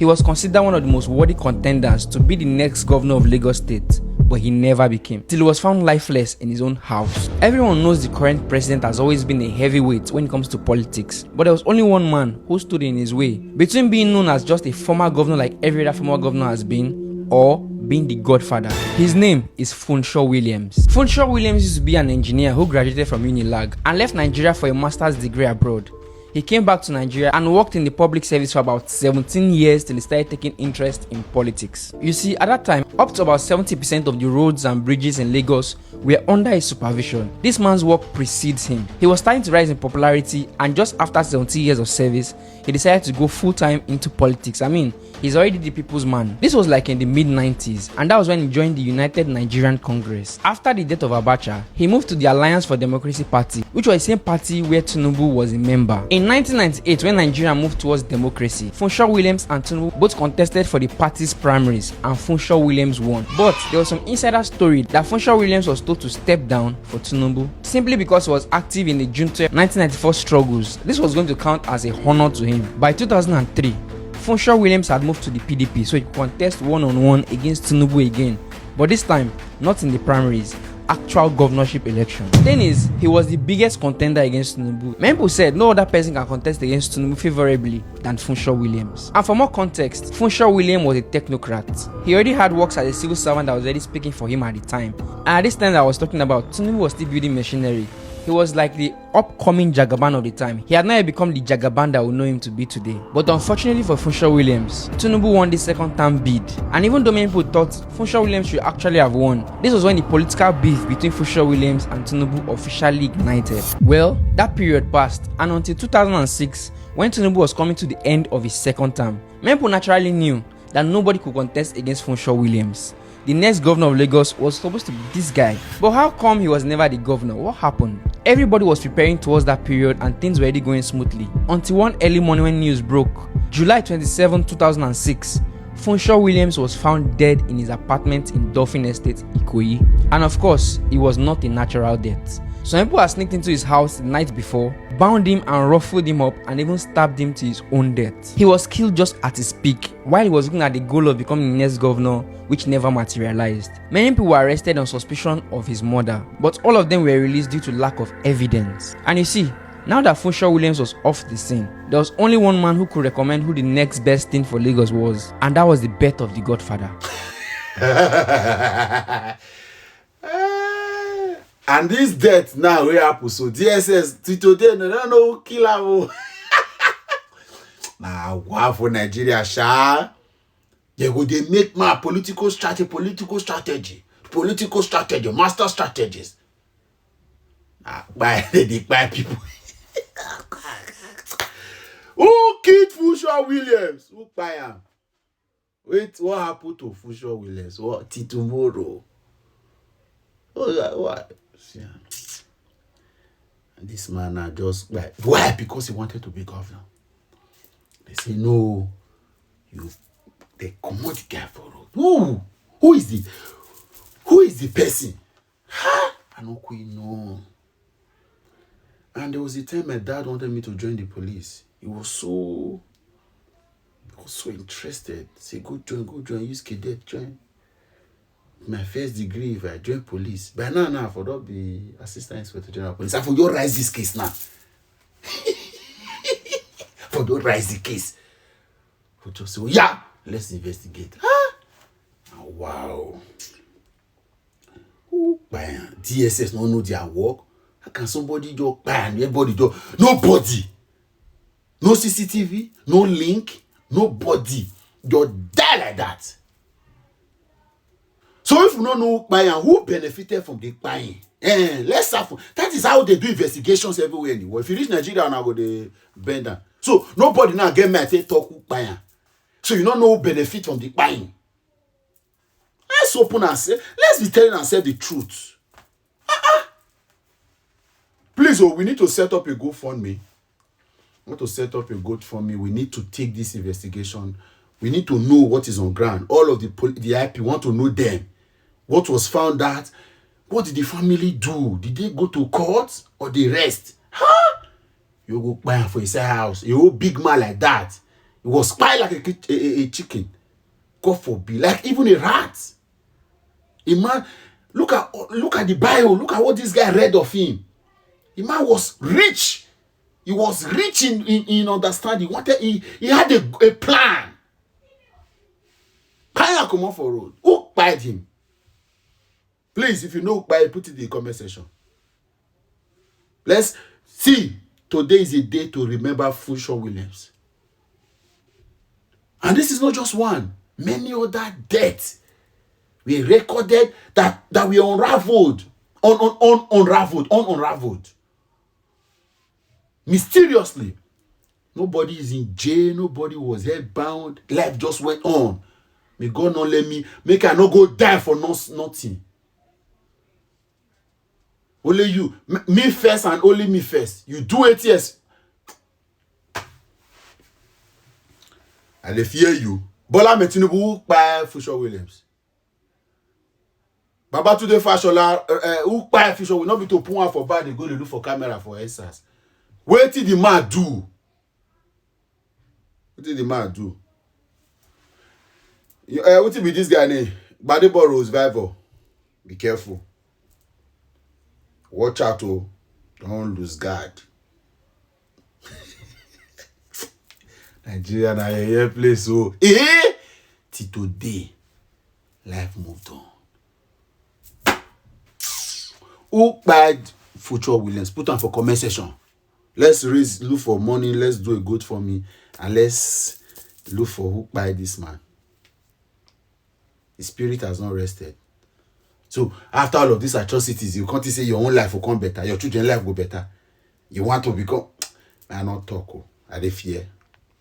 He was considered one of the most worthy contenders to be the next governor of Lagos State, but he never became, till he was found lifeless in his own house. Everyone knows the current president has always been a heavyweight when it comes to politics, but there was only one man who stood in his way, between being known as just a former governor like every other former governor has been, or being the godfather. His name is Funsho Williams. Funsho Williams used to be an engineer who graduated from Unilag and left Nigeria for a master's degree abroad. He came back to Nigeria and worked in the public service for about 17 years till he started taking interest in politics. You see, at that time, up to about 70% of the roads and bridges in Lagos were under his supervision. This man's work precedes him. He was starting to rise in popularity, and just after 17 years of service, he decided to go full-time into politics. I mean, he's already the people's man. This was like in the mid-90s, and that was when he joined the United Nigerian Congress. After the death of Abacha, he moved to the Alliance for Democracy Party, which was the same party where Tinubu was a member. In 1998, when Nigeria moved towards democracy, Funsho Williams and Tinubu both contested for the party's primaries, and Funsho Williams won. But there was some insider story that Funsho Williams was told to step down for Tinubu simply because he was active in the June 12, 1994 struggles. This was going to count as a honor to him. By 2003, Funsho Williams had moved to the PDP so he could contest one-on-one against Tinubu again, but this time not in the primaries, actual governorship election. The thing is, he was the biggest contender against Tinubu. Many people said no other person can contest against Tinubu favorably than Funsho Williams. And for more context, Funsho Williams was a technocrat. He already had works as a civil servant that was already speaking for him at the time. And at this time that I was talking about, Tinubu was still building machinery. He was like the upcoming Jagaban of the time. He had not yet become the Jagaban that we know him to be today. But unfortunately for Funsho Williams, Tinubu won the second term bid. And even though many people thought Funsho Williams should actually have won, this was when the political beef between Funsho Williams and Tinubu officially ignited. Well, that period passed, and until 2006, when Tinubu was coming to the end of his second term, many people naturally knew that nobody could contest against Funsho Williams. The next governor of Lagos was supposed to be this guy. But how come he was never the governor? What happened? Everybody was preparing towards that period and things were already going smoothly. Until one early morning when news broke. July 27, 2006, Funsho Williams was found dead in his apartment in Dolphin Estate, Ikoyi. And of course, it was not a natural death. Some people had sneaked into his house the night before, bound him and ruffled him up, and even stabbed him to his own death. He was killed just at his peak, while he was looking at the goal of becoming the next governor, which never materialized. Many people were arrested on suspicion of his murder, but all of them were released due to lack of evidence. And you see, now that Funsho Williams was off the scene, there was only one man who could recommend who the next best thing for Lagos was, and that was the birth of the Godfather. And this death now we happen, so DSS today no know kill am. Nah, wow for Nigeria, sha. They make my political strategy, master strategies. By the people. Who killed Funsho Williams? Who buy him? Wait, what happened to Funsho Williams? What tomorrow? What? Yeah. And this man are just like, why? Because he wanted to be governor. They say no, they commode the guy for road. Who is the person? Huh? I don't quite know. And there was a time my dad wanted me to join the police. He was so interested. Say, go join, use cadet, join. My first degree, if I join police, by now I for not be assistant inspector general police. I for don't rise this case now. For don't rise the case. For just say, yeah, let's investigate. Huh? Oh, wow. DSS don't know their work. How can somebody just ban everybody? Nobody. No CCTV, no link, nobody. Just die like that. So if you don't know who benefited from the buying, let's have that is how they do investigations everywhere in the world. If you reach Nigeria now go the bend down. So nobody now get me say talk who buying. So you don't know who benefit from the buying. Let's open and say, let's be telling ourselves the truth. Please, we need to set up a GoFundMe. We need to set up a GoFundMe. We need to take this investigation. We need to know what is on ground. All of the IP want to know them. What was found out? What did the family do? Did they go to court or they rest? Huh? You go buy for his house. You old big man like that. It was spy like a chicken. God forbid. Like even a rat. A man, look at the bio. Look at what this guy read of him. The man was rich. He was rich in understanding. He had a plan. Can you come off for road? Who buyed him? Please, if you know buy, put it in the comment section. Let's see. Today is a day to remember Funsho Williams. And this is not just one. Many other deaths we recorded that we unraveled. Unraveled. Mysteriously. Nobody is in jail. Nobody was held-bound. Life just went on. May God not let me, make I not go die for nothing. Only you, me first and only me first. You do 8 years. And they fear you. Bola Tinubu by Funsho Williams. Baba today Fashola who by Funsho will not be to put one for bad, they go to look for camera for answers. What did the man do? What did the man do? What did be this guy name? Badebo Rose Vival. Be careful. Watch out, oh. Don't lose guard. Nigeria na a place, oh. Till today, life moved on. Who bad Funsho Williams? Put on for comment section. Let's look for money. Let's do a good for me. And let's look for who buy this man. His spirit has not rested. So after all of these atrocities, you can't say your own life will come better. Your children's life will better. You want to become... I not talk. I dey fear.